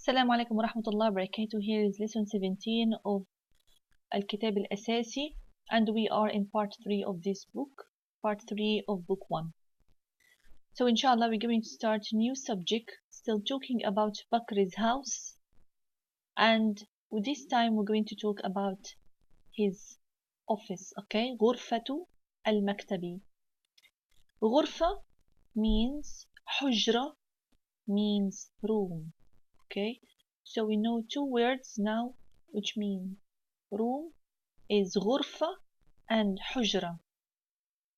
السلام عليكم ورحمة الله وبركاته. Here is lesson 17 of Alkitab Alasasi, and we are in part 3 of this book, part 3 of book 1. So inshallah we're going to start a new subject, still talking about Bakr's house, and with this time we're going to talk about his office. Okay, غرفة المكتب. غرفة means حجرة, means room. Okay, so we know two words now which mean room is غرفة and حجرة.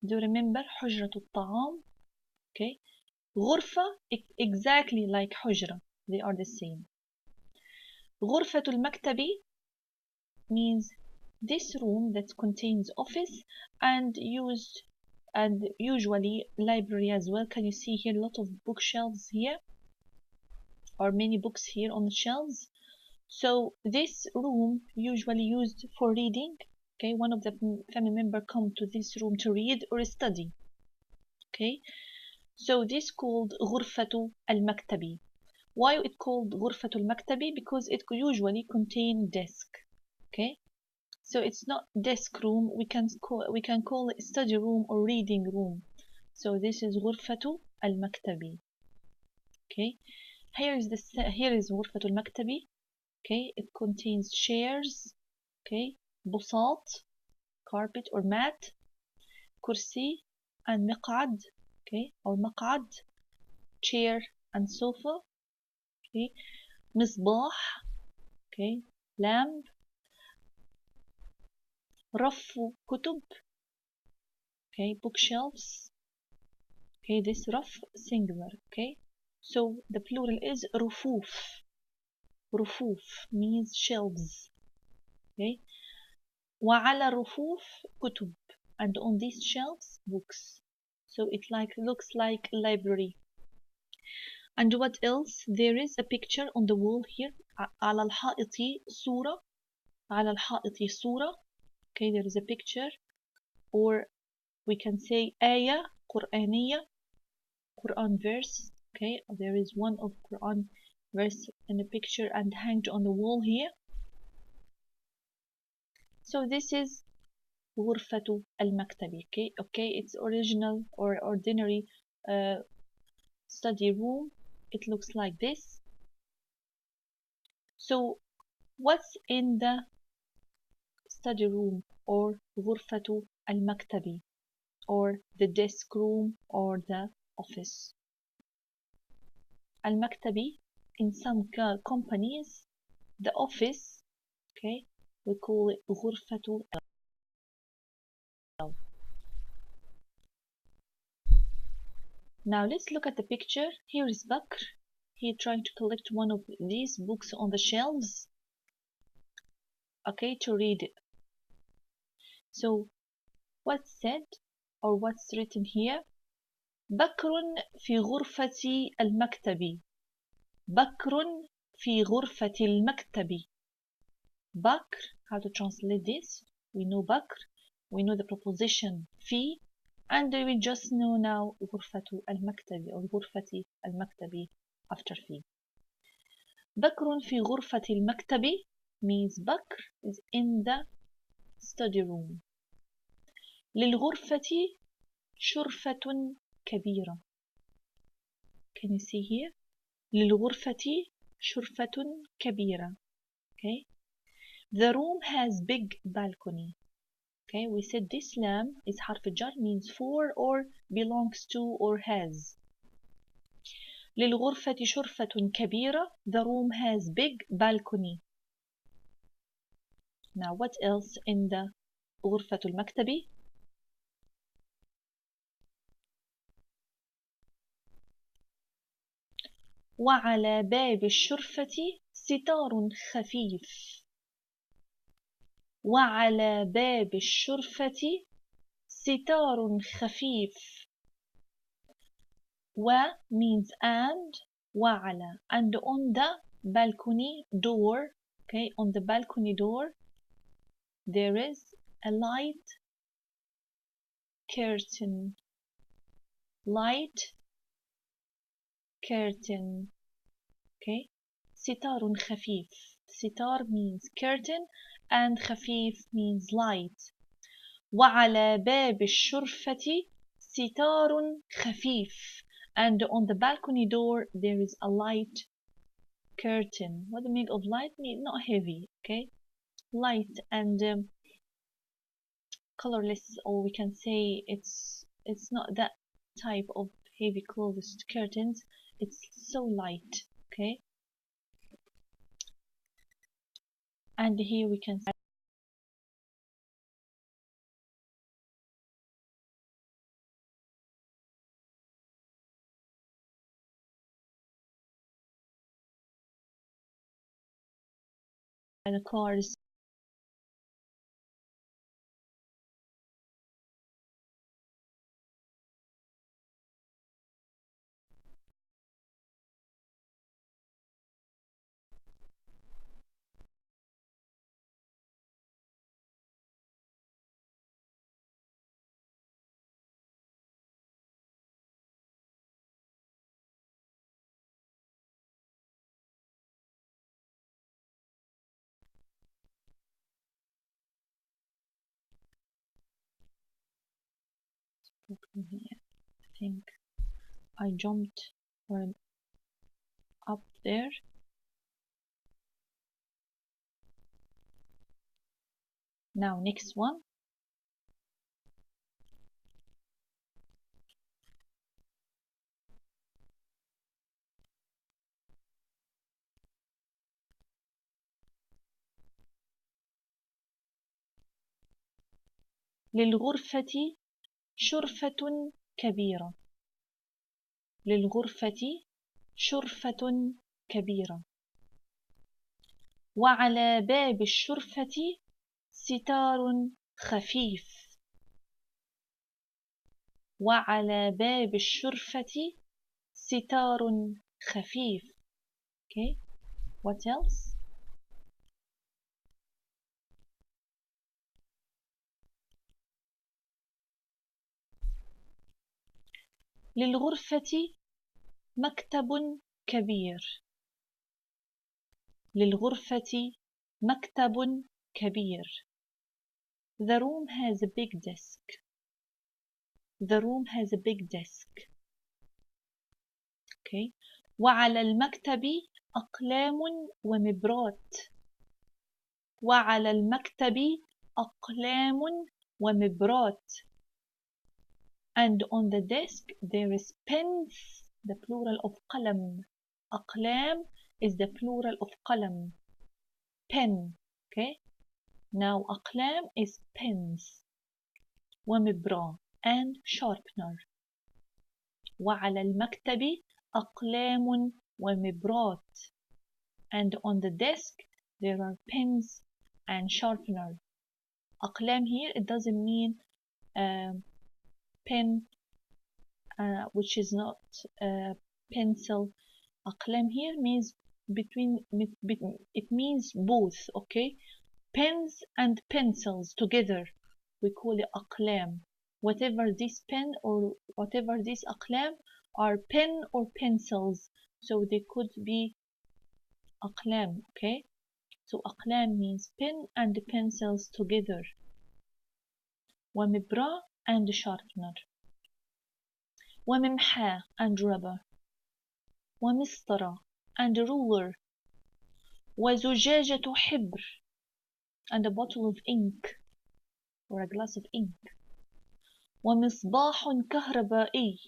Do you remember حجرة الطعام? Okay, غرفة exactly like حجرة, they are the same. غرفة المكتب means this room that contains office and used and usually library as well. Can you see here a lot of bookshelves here, or many books here on the shelves? So this room usually used for reading. Okay, one of the family member come to this room to read or study. Okay, so this called غرفة المكتب. Why it called غرفة المكتب? Because it usually contain desk. Okay, so it's not desk room. We can call it study room or reading room. So this is غرفة المكتب. Okay, here is غرفة المكتب. Okay, it contains chairs. Okay, بساط, carpet or mat, كرسي and مقعد. Okay, or مقعد, chair and sofa. Okay, مصباح. Okay, lamp. رف كتب. Okay, bookshelves. Okay, this رف singular. Okay, so the plural is رفوف. رفوف means shelves. Okay, وعلى الرفوف كتب, and on these shelves books. So it looks like a library. And what else? There is a picture on the wall here. على الحائط صورة. على الحائط صورة. Okay, there is a picture, or we can say آية قرآنية, Quran verse. Okay, there is one of Quran verse in a picture and hanged on the wall here. So this is غرفة المكتب. Okay, it's original or ordinary study room. It looks like this. So what's in the study room or غرفة المكتب, or the desk room or the office? المكتب, in some companies, the office, okay, we call it غرفة. Now let's look at the picture. Here is Bakr. He trying to collect one of these books on the shelves, okay, to read it. So what's said or what's written here? بكر في غرفة المكتب. بكر في غرفة المكتب. Bakr, how to translate this? We know Bakr, we know the preposition في, and we just know now غرفة المكتب or غرفة المكتب after في. بكر في غرفة المكتب means Bakr is in the study room. للغرفة شرفة كبيرة. Can you see here? للغرفة شرفة كبيرة. Okay, the room has big balcony. Okay, we said this lam is حرف الجر, means for or belongs to or has. للغرفة شرفة كبيرة. The room has big balcony. Now what else in the غرفة المكتب? وعلى باب الشرفة ستار خفيف. وعلى باب الشرفة ستار خفيف. و means and, وعلى, and on the balcony door. Okay, on the balcony door there is a light curtain. Light curtain. Okay, ستار خفيف. ستار means curtain and خفيف means light. وعلى باب الشرفة ستار خفيف. And on the balcony door there is a light curtain. What do you mean of light? Not heavy, okay? Light and colorless, or we can say it's not that type of heavy clothes curtains. It's so light, okay? And here we can see the cars. I think I jumped up there. Now next one. للغرفة شرفة كبيرة. للغرفة شرفة كبيرة. وعلى باب الشرفة ستار خفيف. وعلى باب الشرفة ستار خفيف. Okay, what else? للغرفة مكتب كبير. للغرفة مكتب كبير. The room has a big desk. The room has a big desk. Okay. وعلى المكتب أقلام ومبرات. وعلى المكتب أقلام ومبرات. And on the desk there is pens, the plural of قلم. أقلام is the plural of قلم. Pen. Okay. Now أقلام is pens. ومبرة and sharpener. وعلى المكتب أقلام ومبرات. And on the desk there are pens and sharpener. أقلام here, it doesn't mean pen which is not pencil. أقلام here means it means both, okay? Pens and pencils together, we call it أقلام. Whatever this pen or whatever this أقلام are pen or pencils, so they could be أقلام, okay? So أقلام means pen and pencils together. ومبرة and sharpener. وممحاة and rubber. ومسطرة and ruler. وزجاجة حبر and a bottle of ink or a glass of ink. ومصباح كهربائي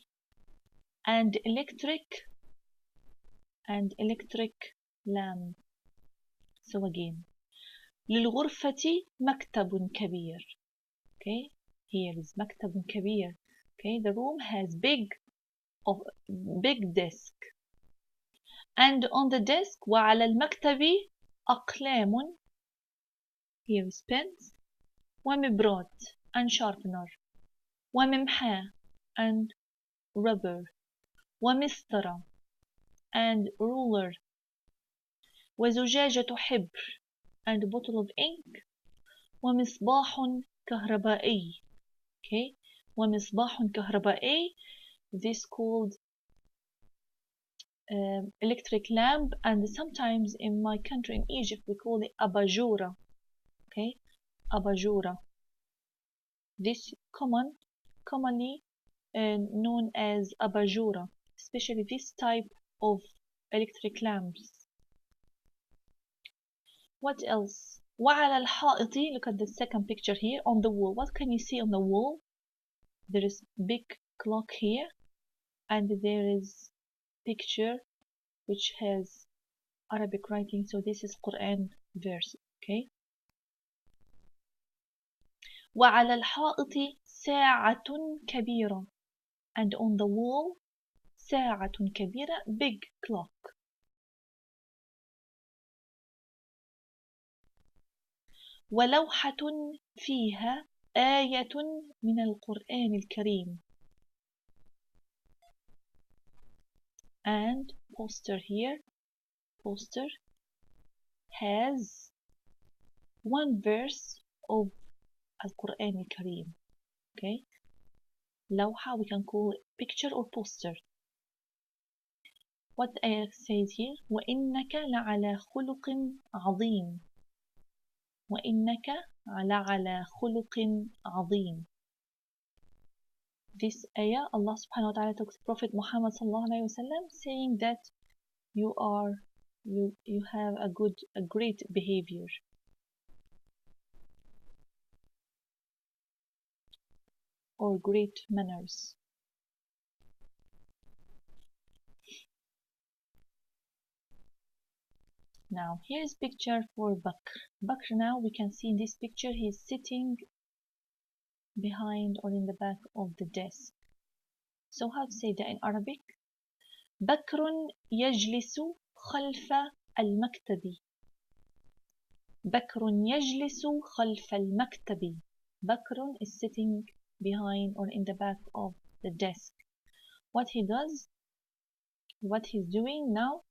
and electric lamp. So again, للغرفة مكتب كبير. Okay, here is مكتب كبير. Okay, the room has big desk. And on the desk وعلى المكتب أقلام, here is pens. ومبرات and sharpener. وممحاة and rubber. ومسطرة and ruler. وزجاجة حبر and a bottle of ink. ومصباح كهربائي. Okay, ومصباح كهربائي, this called electric lamp, and sometimes in my country in Egypt we call it abajura. Okay, abajura. This commonly known as abajura, especially this type of electric lamps. What else? وعلى الحائط. Look at the second picture here on the wall. What can you see on the wall? There is big clock here, and there is picture which has Arabic writing, so this is Quran verse. Okay. وعلى الحائط ساعة كبيرة, and on the wall ساعة كبيرة, big clock. ولوحة فيها آية من القرآن الكريم, and poster here, poster has one verse of Al-Quran al-Kareem. Okay, لوحة we can call it picture or poster. What ayah says here? وإنك لعلى خلق عظيم. وإنك لعلى خلق عظيم. This ayah, Allah subhanahu wa ta'ala talks to Prophet Muhammad sallallahu alayhi wa sallam, saying that you have a great behavior. Or great manners. Now here's picture for Bakr. Bakr, now we can see in this picture he's sitting behind or in the back of the desk. So how to say that in Arabic? بكر يجلس خلف المكتب. بكر يجلس خلف المكتب. Bakr is sitting behind or in the back of the desk. What he does, what he's doing now,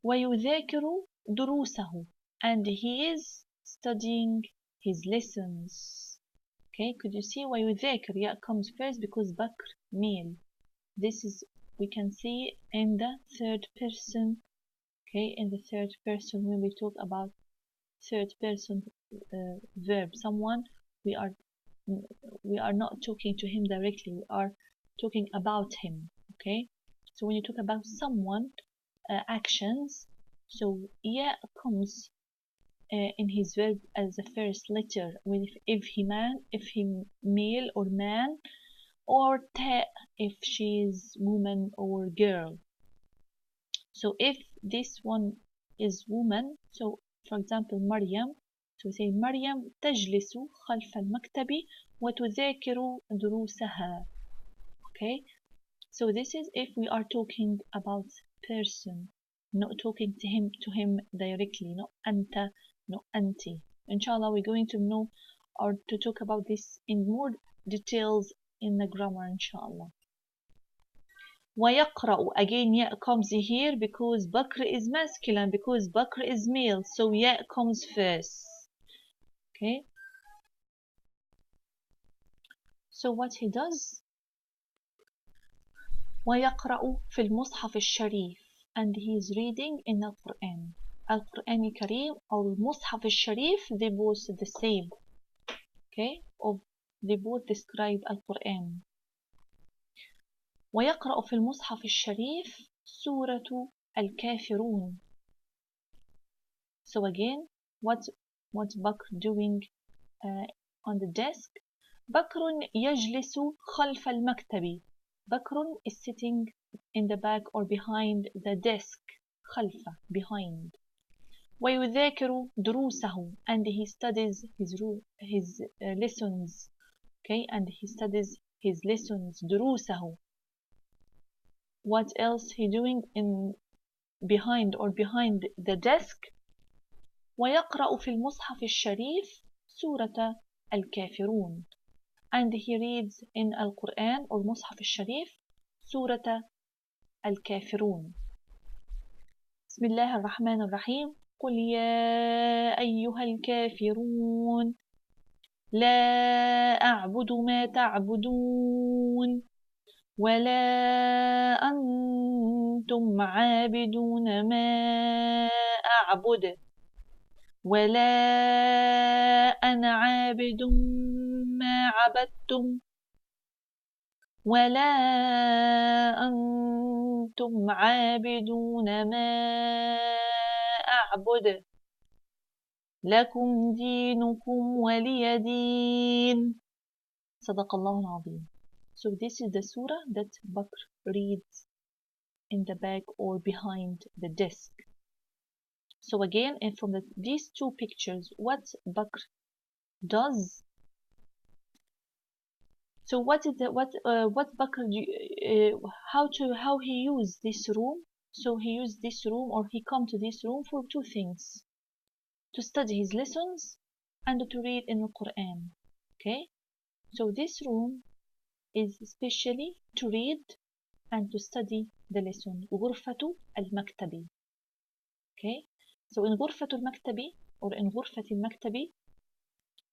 ويذاكر دروسه, and he is studying his lessons. Okay, could you see ويذاكر? Yeah, comes first because Bakr male. This is, we can see in the third person. Okay, in the third person when we talk about third person verb, someone, we are not talking to him directly, we are talking about him. Okay, so when you talk about someone, actions, so yeah comes in his verb as the first letter, if he male or man, or ta if she is woman or girl. So if this one is woman, so for example Maryam, so we say مريم تجلس خلف المكتب وتذاكر دروسها. Okay, so this is if we are talking about person, not talking to him directly, not anta, not anti. Inshallah, we're going to know or to talk about this in more details in the grammar, inshallah. ويقرأ, again ya comes here because Bakr is masculine, because Bakr is male, so ya comes first. Okay, so what he does, ويقرأ في المصحف الشريف, and he is reading in the Quran. Al-Quran al-Kareem or Mus'haf al-Sharif, they both the same. Okay, they both describe Al-Quran. ويقرأ في المصحف الشريف سورة الكافرون. So again, what's Bakr doing on the desk? بكر يجلس خلف المكتب. Bakr is sitting in the back or behind the desk. خلف, behind. ويذاكر دروسه, and he studies his lessons. Okay, and he studies his lessons. دروسه. What else he doing in behind the desk? ويقرأ في المصحف الشريف سورة الكافرون, and he reads in Al-Quran or Mus'haf al-Sharif سورة الكافرون. بسم الله الرحمن الرحيم. قل يا أيها الكافرون لا أعبد ما تعبدون ولا أنتم عابدون ما أعبد ولا أنا عابد ما عبدتم ولا أنتم عابدون ما أعبد لكم دينكم ولي دين. صدق الله العظيم. So this is the surah that Bakr reads in the back or behind the desk. So again, and from these two pictures, what Bakr does. So what is the what Bakr how he used this room? So he used this room, or he come to this room for two things: to study his lessons and to read in the Quran. Okay, so this room is especially to read and to study the lesson. غرفة المكتب. Okay, so in غرفة المكتب or in غرفة المكتب،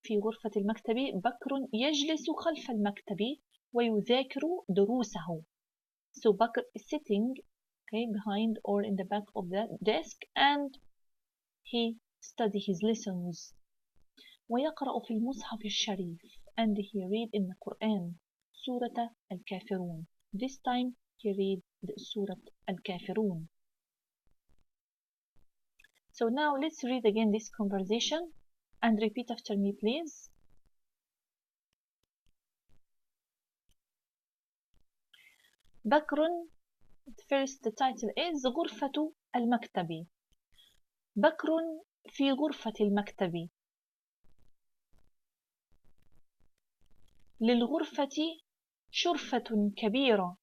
في غرفة المكتب بكر يجلس خلف المكتب ويذاكر دروسه. So Bakr is sitting, okay, behind or in the back of the desk, and he study his lessons. ويقرأ في المصحف الشريف, and he read in the Quran سورة الكافرون. This time he read the سورة الكافرون. So now let's read again this conversation and repeat after me, please. بكر, first the title is غرفة المكتب. بكر في غرفة المكتب. للغرفة شرفة كبيرة.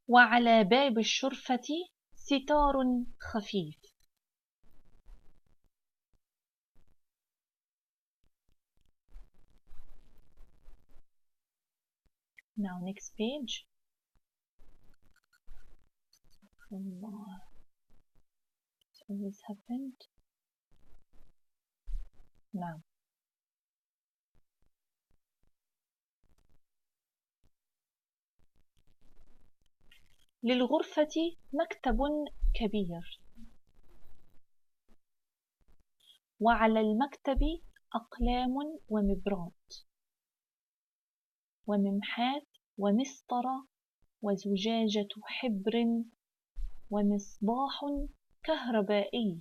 وعلى باب الشرفة ستار خفيف. Now next page. Allah. It's always happened. Now. للغرفة مكتب كبير. وعلى المكتب أقلام ومبرات وممحات ومسطرة وزجاجة حبر ومصباح كهربائي.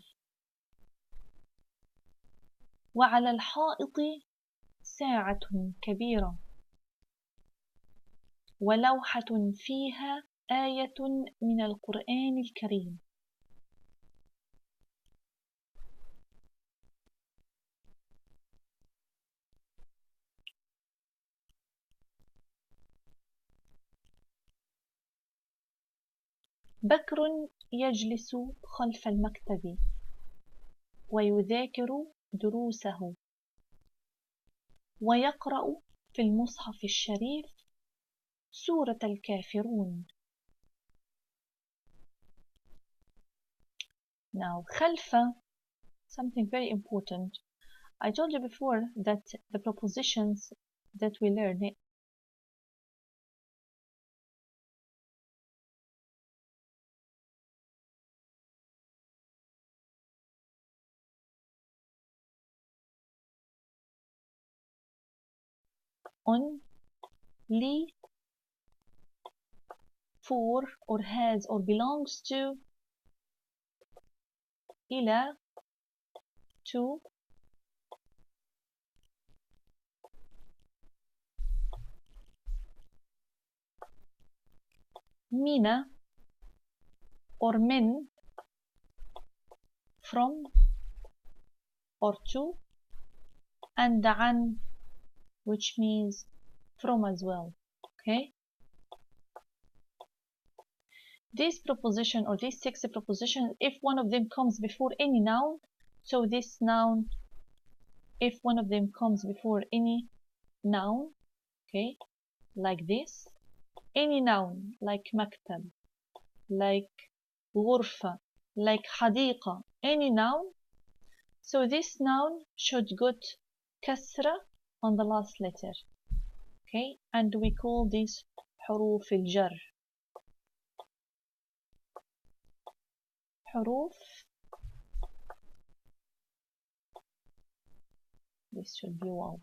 وعلى الحائط ساعة كبيرة ولوحة فيها آية من القرآن الكريم. بكر يجلس خلف المكتب ويذاكر دروسه ويقرأ في المصحف الشريف سورة الكافرون. Now خلف, something very important. I told you before that the prepositions that we learn on, li, for, or has, or belongs to, إلى, to, mina, or min, from, or to, and an, which means from as well. Okay, this proposition or these 6 propositions, if one of them comes before any noun, so this noun, if one of them comes before any noun, okay, like this, any noun like maktab, like غرفة, like حديقة, any noun, so this noun should get كسرة on the last letter, okay, and we call this حروف الجر. حروف, this should be واو.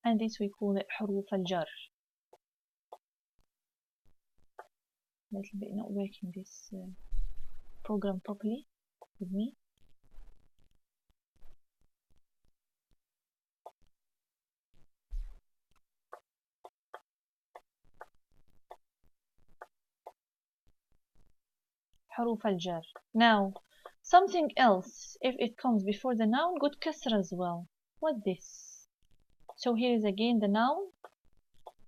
And this we call it حروف الجر. Little bit not working this program properly with me. حروف الجر. Now, something else, if it comes before the noun, good كسر as well. What this? So here is again the noun,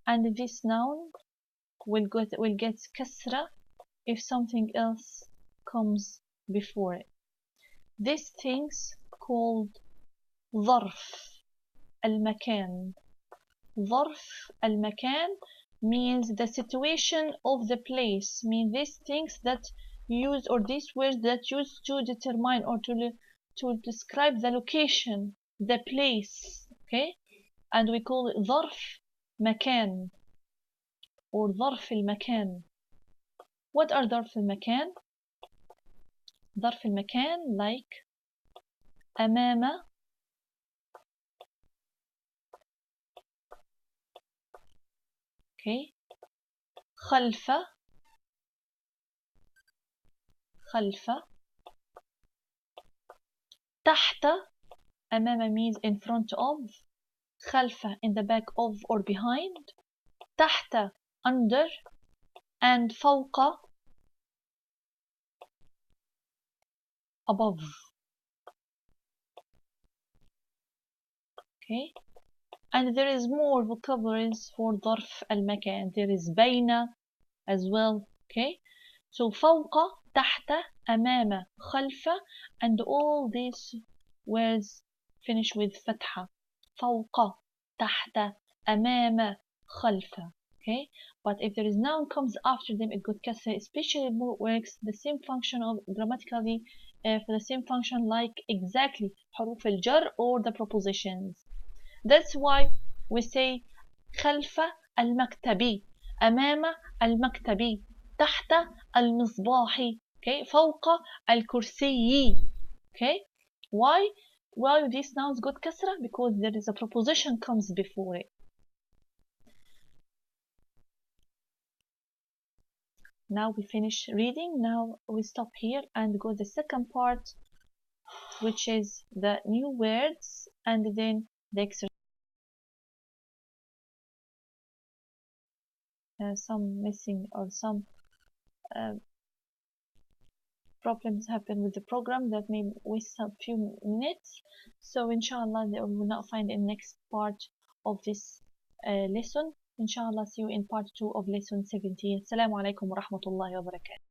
and this noun will get كسرة if something else comes before it. This thing's called ظرف المكان. ظرف المكان means the situation of the place, means these things that use, or these words that use to determine or to describe the location, the place, okay, and we call it ظرف مكان or ظرف المكان. What are ظرف المكان? ظرف المكان like أمام, okay, خلف, خلف, تحت, أمام means in front of, خلف in the back of or behind, تحت under, and فوق above, okay, and there is more vocabularies for ظرف المكان. There is بين as well, okay, so فوق, تحت, أمام, خلف, and all these words finish with فتحة. فوق, تحت, أمام, خلف, okay, but if there is noun comes after them, it got كسر, especially works the same function of grammatically for the same function like exactly حروف الجر or the prepositions. That's why we say خلف المكتب, أمام المكتب, تحت المصباح, okay, فوق الكرسي, okay. Why these nouns got كسرة? Because there is a preposition comes before it. Now we finish reading. Now we stop here and go the second part, which is the new words and then the exercise. Some missing or some problems happen with the program that may waste a few minutes. So inshallah they will not find in next part of this lesson. Inshallah see you in part 2 of lesson 17. Assalamu alaikum wa rahmatullahi wa barakatuh.